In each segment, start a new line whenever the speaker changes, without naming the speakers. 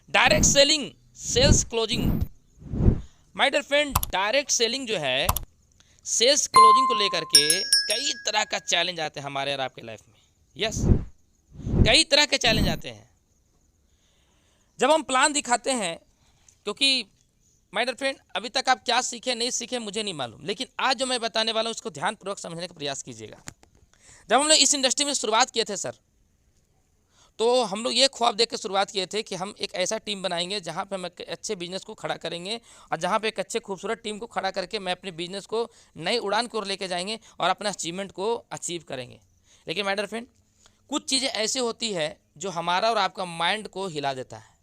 Direct selling, sales closing. My dear friend, direct selling जो है, sales closing को लेकर के कई तरह का चैलेंज आते हैं हमारे और आपके लाइफ में। यस, कई तरह के चैलेंज आते हैं जब हम प्लान दिखाते हैं। क्योंकि माय डियर फ्रेंड, अभी तक आप क्या सीखे नहीं सीखे मुझे नहीं मालूम, लेकिन आज जो मैं बताने वाला हूँ उसको ध्यानपूर्वक समझने का प्रयास कीजिएगा। जब हम लोग इस इंडस्ट्री में शुरुआत किए थे सर, तो हम लोग ये ख्वाब देख के शुरुआत किए थे कि हम एक ऐसा टीम बनाएंगे जहाँ पे हम एक अच्छे बिजनेस को खड़ा करेंगे, और जहाँ पे एक अच्छे खूबसूरत टीम को खड़ा करके मैं अपने बिजनेस को नई उड़ान की ओर लेके जाएंगे और अपना अचीवमेंट को अचीव करेंगे। लेकिन माय डियर फ्रेंड, कुछ चीज़ें ऐसी होती है जो हमारा और आपका माइंड को हिला देता है,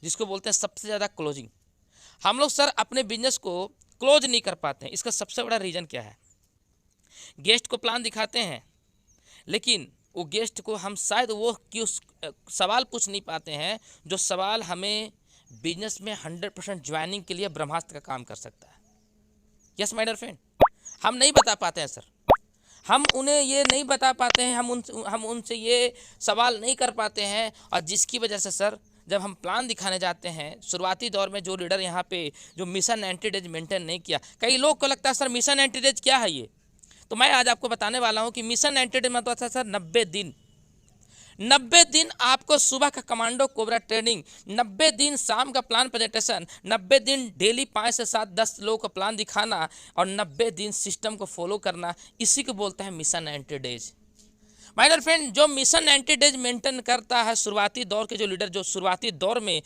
जिसको बोलते हैं सबसे ज़्यादा क्लोजिंग। हम लोग सर अपने बिजनेस को क्लोज नहीं कर पाते हैं। इसका सबसे बड़ा रीज़न क्या है? गेस्ट को प्लान दिखाते हैं, लेकिन वो गेस्ट को हम शायद वो क्यों सवाल पूछ नहीं पाते हैं जो सवाल हमें बिजनेस में 100% ज्वाइनिंग के लिए ब्रह्मास्त्र का काम कर सकता है। यस माय डियर फ्रेंड, हम नहीं बता पाते हैं सर, हम उन्हें ये नहीं बता पाते हैं, हम उनसे ये सवाल नहीं कर पाते हैं, और जिसकी वजह से सर जब हम प्लान दिखाने जाते हैं शुरुआती दौर में, जो लीडर यहाँ पे जो मिशन 90 डेज मेंटेन नहीं किया, कई लोग को लगता है सर मिशन 90 डेज क्या है ये, तो मैं आज आपको बताने वाला हूँ कि मिशन 90 डेज मतलब था सर 90 दिन। 90 दिन आपको सुबह का कमांडो कोबरा ट्रेनिंग, 90 दिन शाम का प्लान प्रेजेंटेशन, 90 दिन डेली 5 से 7 10 लोगों को प्लान दिखाना, और 90 दिन सिस्टम को फॉलो करना, इसी को बोलते हैं mission 90 days. My dear friend, जो मिशन 90 डेज मेंटेन करता है, शुरुआती दौर के जो लीडर, जो शुरुआती दौर में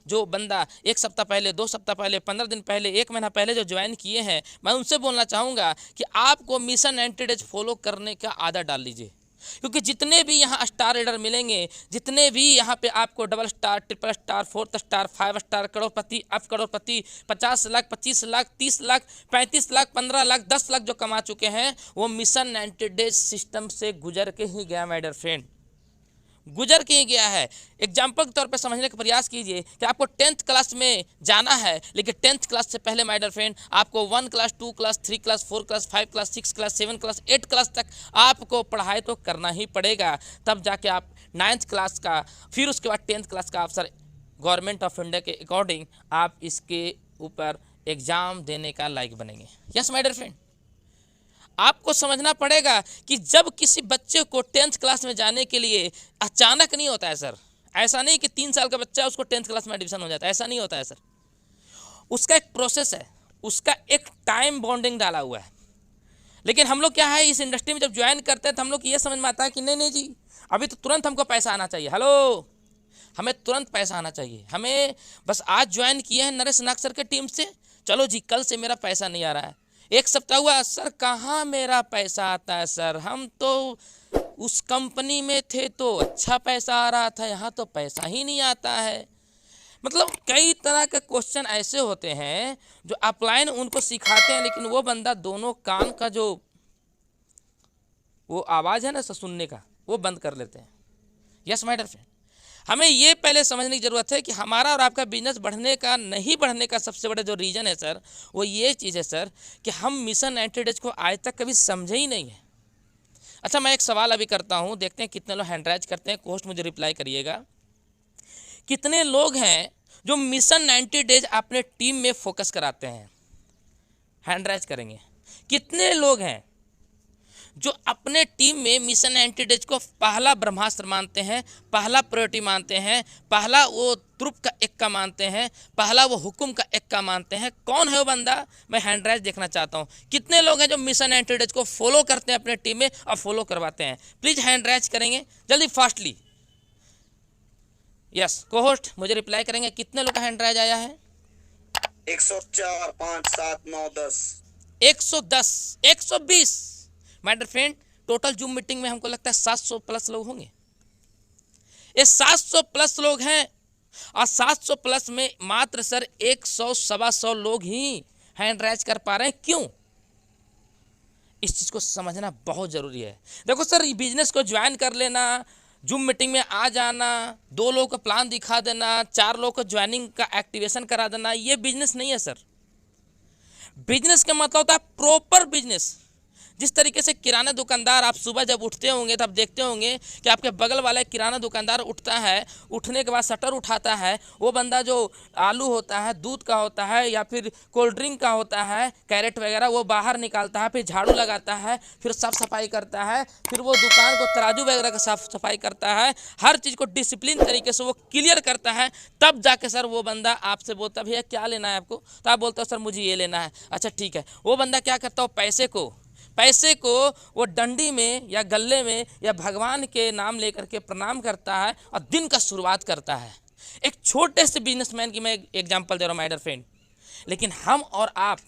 जो बंदा 1 सप्ताह पहले, 2 सप्ताह पहले, 15 दिन पहले, 1 महीना पहले जो ज्वाइन किए हैं, मैं उनसे बोलना चाहूँगा कि आपको मिशन 90 डेज फॉलो करने का आदत डाल लीजिए। क्योंकि जितने भी यहाँ स्टार रीडर मिलेंगे, जितने भी यहाँ पे आपको double star, triple star, 4th star, 5 star, करोड़पति, अब करोड़पति, 50 लाख, 25 लाख, 30 लाख, 35 लाख, 15 लाख, 10 लाख जो कमा चुके हैं, वो मिशन 90 डेज सिस्टम से गुजर के ही गया माय डियर फ्रेंड, गुजर के ही गया है। एग्जाम्पल के तौर पे समझने का प्रयास कीजिए कि आपको 10th क्लास में जाना है, लेकिन 10th क्लास से पहले माय डियर फ्रेंड आपको 1 class, 2 class, 3 class, 4 class, 5 class, 6 class, 7 class, 8 class तक आपको पढ़ाई तो करना ही पड़ेगा, तब जाके आप 9th क्लास का, फिर उसके बाद 10th क्लास का अफसर गवर्नमेंट ऑफ इंडिया के अकॉर्डिंग आप इसके ऊपर एग्ज़ाम देने का लायक बनेंगे। यस माय डियर फ्रेंड, आपको समझना पड़ेगा कि जब किसी बच्चे को 10th क्लास में जाने के लिए अचानक नहीं होता है सर, ऐसा नहीं कि 3 साल का बच्चा उसको 10th क्लास में एडमिशन हो जाता है, ऐसा नहीं होता है सर। उसका एक प्रोसेस है, उसका एक टाइम बॉन्डिंग डाला हुआ है। लेकिन हम लोग क्या है, इस इंडस्ट्री में जब ज्वाइन करते हैं तो हम लोग ये समझ में आता है कि नहीं नहीं जी, अभी तो तुरंत हमको पैसा आना चाहिए। हेलो, हमें तुरंत पैसा आना चाहिए, हमें बस आज ज्वाइन किए हैं नरेश नाग सर के टीम से, चलो जी कल से मेरा पैसा नहीं आ रहा है, 1 सप्ताह हुआ सर कहाँ मेरा पैसा आता है सर, हम तो उस कंपनी में थे तो अच्छा पैसा आ रहा था, यहाँ तो पैसा ही नहीं आता है। मतलब कई तरह के क्वेश्चन ऐसे होते हैं जो अपलाइन उनको सिखाते हैं, लेकिन वो बंदा दोनों कान का जो वो आवाज़ है ना सुनने का, वो बंद कर लेते हैं। यस माय डियर फ्रेंड, हमें ये पहले समझने की ज़रूरत है कि हमारा और आपका बिजनेस बढ़ने का नहीं बढ़ने का सबसे बड़ा जो रीज़न है सर, वो ये चीज़ है सर कि हम मिशन 90 डेज को आज तक कभी समझे ही नहीं है। अच्छा, मैं एक सवाल अभी करता हूँ, देखते हैं कितने लोग हैंड राइज करते हैं, कोस्ट मुझे रिप्लाई करिएगा। कितने लोग हैं जो मिशन 90 डेज अपने टीम में फोकस कराते हैं? हैंड राइज करेंगे। कितने लोग हैं जो अपने टीम में मिशन 90 डेज को पहला ब्रह्मास्त्र मानते हैं, पहला प्रायोरिटी मानते हैं, पहला वो तुरुप का एक्का मानते हैं, पहला वो हुक्म का एक्का मानते हैं? कौन है वो बंदा? मैं हैंड राइज देखना चाहता हूँ। कितने लोग हैं जो मिशन 90 डेज को फॉलो करते हैं अपने टीम में और फॉलो करवाते हैं? प्लीज़ हैंड राइज करेंगे जल्दी फास्टली। यस, कोहोस्ट मुझे रिप्लाई करेंगे, कितने लोग का हैंड राइज आया है?
104, 5, 7, 9, 10,
110, 120। My dear friend, total zoom meeting में हमको लगता है 700 प्लस लोग होंगे। ये 700 प्लस लोग हैं, और 700 प्लस में मात्र सर 100 सवा 100 लोग ही हैंड राइज कर पा रहे हैं। क्यों? इस चीज़ को समझना बहुत ज़रूरी है। देखो सर, ये बिजनेस को ज्वाइन कर लेना, जूम मीटिंग में आ जाना, 2 लोगों का प्लान दिखा देना, 4 लोगों को ज्वाइनिंग का एक्टिवेशन करा देना, ये बिजनेस नहीं है सर। बिजनेस का मतलब होता है प्रॉपर बिजनेस, जिस तरीके से किराना दुकानदार, आप सुबह जब उठते होंगे तब देखते होंगे कि आपके बगल वाला किराना दुकानदार उठता है, उठने के बाद शटर उठाता है, वो बंदा जो आलू होता है, दूध का होता है या फिर कोल्ड ड्रिंक का होता है, कैरेट वगैरह, वो बाहर निकालता है, फिर झाड़ू लगाता है, फिर साफ सफाई करता है, फिर वो दुकान को तराजू वगैरह का साफ सफाई करता है, हर चीज़ को डिसिप्लिन तरीके से वो क्लियर करता है, तब जाके सर वो बंदा आपसे बोलता भैया क्या लेना है आपको, तो आप बोलते हो सर मुझे ये लेना है, अच्छा ठीक है। वो बंदा क्या करता हो, पैसे को वो डंडी में या गले में या भगवान के नाम लेकर के प्रणाम करता है और दिन का शुरुआत करता है। एक छोटे से बिजनेसमैन की मैं एग्जांपल दे रहा हूँ माय डियर फ्रेंड। लेकिन हम और आप,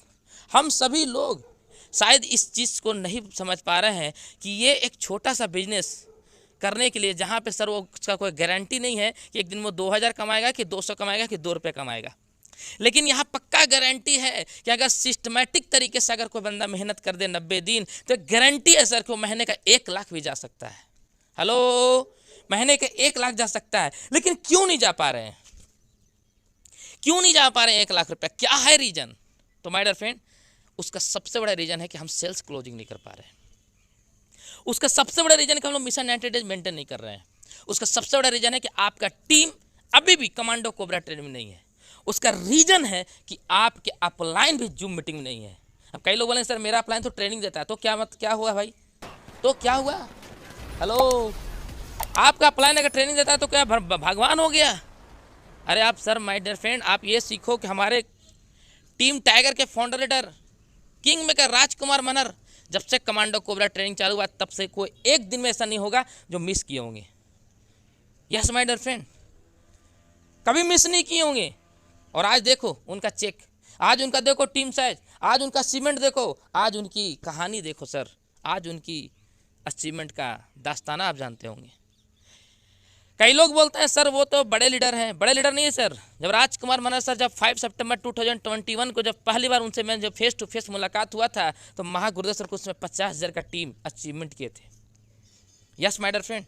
हम सभी लोग शायद इस चीज़ को नहीं समझ पा रहे हैं कि ये एक छोटा सा बिजनेस करने के लिए, जहाँ पे सर वो उसका कोई गारंटी नहीं है कि एक दिन वो 2000 कमाएगा कि 200 कमाएगा कि 2 रुपये कमाएगा, लेकिन यहाँ पक्का गारंटी है कि अगर सिस्टमेटिक तरीके से अगर कोई बंदा मेहनत कर दे 90 दिन, तो गारंटी है सर कि वो महीने का 1 लाख भी जा सकता है। हेलो, महीने का 1 लाख जा सकता है। लेकिन क्यों नहीं जा पा रहे हैं, क्यों नहीं जा पा रहे हैं 1 लाख रुपया, क्या है रीजन? तो माय डियर फ्रेंड, उसका सबसे बड़ा रीजन है कि हम सेल्स क्लोजिंग नहीं कर पा रहे हैं। उसका सबसे बड़ा रीजन है कि हम लोग मिशन एंटिटीज मेंटेन नहीं कर रहे हैं। उसका सबसे बड़ा रीजन है कि आपका टीम अभी भी कमांडो कोबरा ट्रेनिंग में नहीं है। उसका रीजन है कि आपके अपलाइन भी जूम मीटिंग में नहीं है। अब कई लोग बोले सर मेरा अपलाइन तो ट्रेनिंग देता है, तो क्या हुआ भाई, तो क्या हुआ? हेलो, आपका अपलाइन अगर ट्रेनिंग देता है तो क्या भगवान हो गया? अरे आप सर, माय डियर फ्रेंड, आप ये सीखो कि हमारे टीम टाइगर के फाउंडर लीडर किंग मेकर राजकुमार मनर, जब से कमांडो कोबरा ट्रेनिंग चालू हुआ तब से कोई एक दिन में ऐसा नहीं होगा जो मिस किए होंगे। यस माय डियर फ्रेंड, कभी मिस नहीं किए होंगे। और आज देखो उनका चेक, आज उनका देखो टीम साइज, आज उनका अचीवमेंट देखो, आज उनकी कहानी देखो सर, आज उनकी अचीवमेंट का दास्ताना आप जानते होंगे। कई लोग बोलते हैं सर वो तो बड़े लीडर हैं, बड़े लीडर नहीं है सर। जब राजकुमार मनर सर, जब 5 सितंबर 2021 को जब पहली बार उनसे मैं जब फेस टू फेस मुलाकात हुआ था, तो महागुरुदेव सर को उसमें 50,000 का टीम अचीवमेंट किए थे। यस माय डियर फ्रेंड,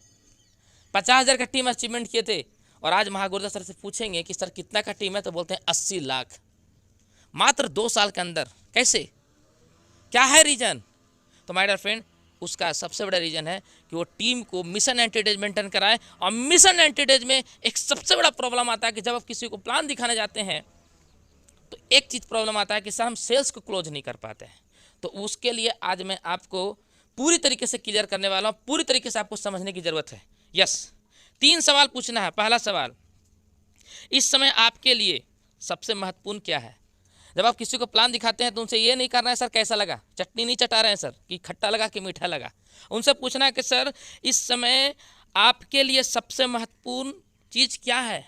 50,000 का टीम अचीवमेंट किए थे। और आज महागुरुदेव सर से पूछेंगे कि सर कितना का टीम है, तो बोलते हैं 80 लाख, मात्र 2 साल के अंदर। कैसे, क्या है रीजन? तो माय डियर फ्रेंड, उसका सबसे बड़ा रीजन है कि वो टीम को मिशन एंटिटीज मेंटेन कराए। और मिशन एंटिटीज में एक सबसे बड़ा प्रॉब्लम आता है कि जब आप किसी को प्लान दिखाने जाते हैं तो एक चीज़ प्रॉब्लम आता है कि सर हम सेल्स को क्लोज नहीं कर पाते हैं। तो उसके लिए आज मैं आपको पूरी तरीके से क्लियर करने वाला हूँ, पूरी तरीके से आपको समझने की ज़रूरत है। यस, 3 सवाल पूछना है। पहला सवाल, इस समय आपके लिए सबसे महत्वपूर्ण क्या है? जब आप किसी को प्लान दिखाते हैं तो उनसे ये नहीं करना है सर कैसा लगा, चटनी नहीं चटा रहे हैं सर कि खट्टा लगा कि मीठा लगा। उनसे पूछना है कि सर इस समय आपके लिए सबसे महत्वपूर्ण चीज़ क्या है?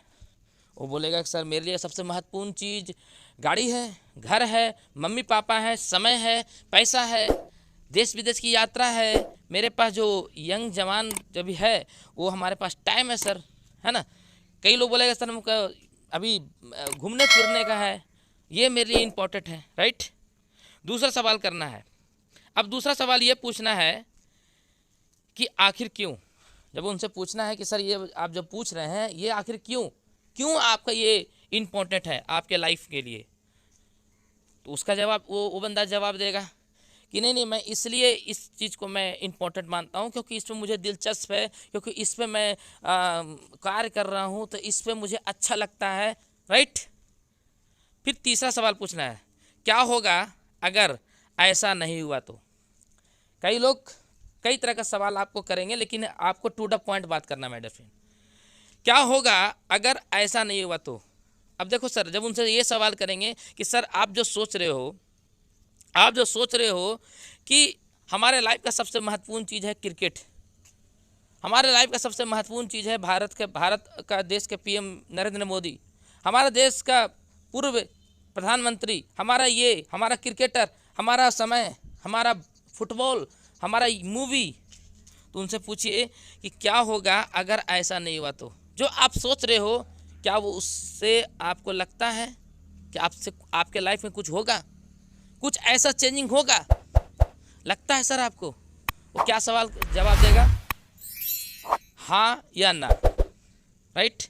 वो बोलेगा कि सर मेरे लिए सबसे महत्वपूर्ण चीज़ गाड़ी है, घर है, मम्मी पापा है, समय है, पैसा है, देश विदेश की यात्रा है, मेरे पास जो यंग जवान जो भी है वो हमारे पास टाइम है सर, है ना। कई लोग बोलेगा सर हमको अभी घूमने फिरने का है, ये मेरे लिए इम्पोर्टेंट है, राइट। दूसरा सवाल करना है। अब दूसरा सवाल ये पूछना है कि आखिर क्यों। जब उनसे पूछना है कि सर ये आप जब पूछ रहे हैं ये आखिर क्यों आपका ये इम्पोर्टेंट है आपके लाइफ के लिए, तो उसका जवाब वो बंदा जवाब देगा कि नहीं मैं इसलिए इस चीज़ को मैं इम्पोर्टेंट मानता हूँ क्योंकि इसमें मुझे दिलचस्प है, क्योंकि इस पर मैं कार्य कर रहा हूँ, तो इस पर मुझे अच्छा लगता है, राइट। फिर तीसरा सवाल पूछना है, क्या होगा अगर ऐसा नहीं हुआ तो। कई लोग कई तरह का सवाल आपको करेंगे, लेकिन आपको टू द पॉइंट बात करना है फ्रेंड। क्या होगा अगर ऐसा नहीं हुआ तो। अब देखो सर, जब उनसे ये सवाल करेंगे कि सर आप जो सोच रहे हो कि हमारे लाइफ का सबसे महत्वपूर्ण चीज़ है क्रिकेट, हमारे लाइफ का सबसे महत्वपूर्ण चीज़ है भारत का देश के पीएम नरेंद्र मोदी, हमारा देश का पूर्व प्रधानमंत्री, हमारा क्रिकेटर, हमारा समय, हमारा फुटबॉल, हमारा मूवी, तो उनसे पूछिए कि क्या होगा अगर ऐसा नहीं हुआ तो। जो आप सोच रहे हो क्या वो उससे आपको लगता है कि आपके लाइफ में कुछ होगा, कुछ ऐसा चेंजिंग होगा, लगता है सर आपको? वो क्या सवाल जवाब देगा, हाँ या ना, राइट।